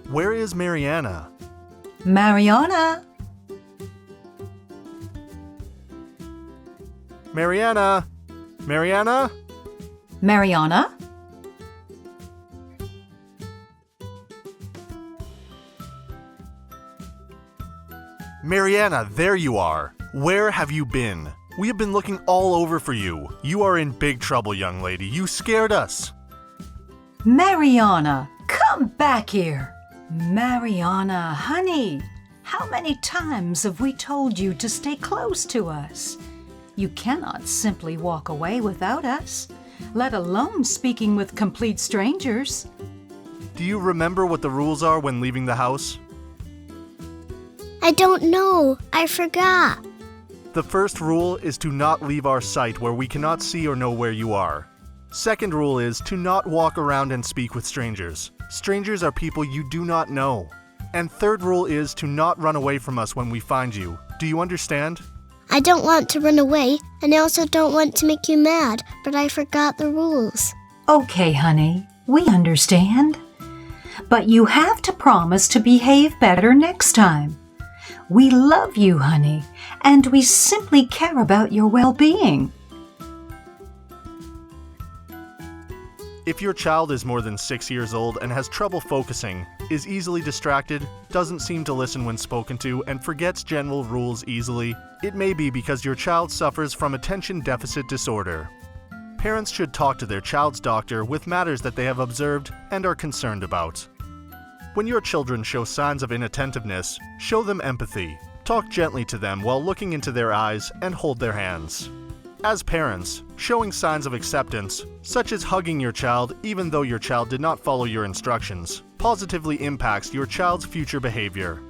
Where is Mariana? Mariana? Mariana? Mariana? Mariana? Mariana, there you are. Where have you been? We have been looking all over for you. You are in big trouble, young lady. You scared us. Mariana, come back here. Mariana, honey, how many times have we told you to stay close to us? You cannot simply walk away without us, let alone speaking with complete strangers. Do you remember what the rules are when leaving the house? I don't know. I forgot. The first rule is to not leave our sight where we cannot see or know where you are. Second rule is to not walk around and speak with strangers. Strangers are people you do not know. And third rule is to not run away from us when we find you. Do you understand? I don't want to run away, and I also don't want to make you mad, but I forgot the rules. Okay, honey, we understand. But you have to promise to behave better next time. We love you, honey, and we simply care about your well-being. If your child is more than 6 years old and has trouble focusing, is easily distracted, doesn't seem to listen when spoken to, and forgets general rules easily, it may be because your child suffers from attention deficit disorder. Parents should talk to their child's doctor with matters that they have observed and are concerned about. When your children show signs of inattentiveness, show them empathy. Talk gently to them while looking into their eyes and hold their hands. As parents, showing signs of acceptance, such as hugging your child even though your child did not follow your instructions, positively impacts your child's future behavior.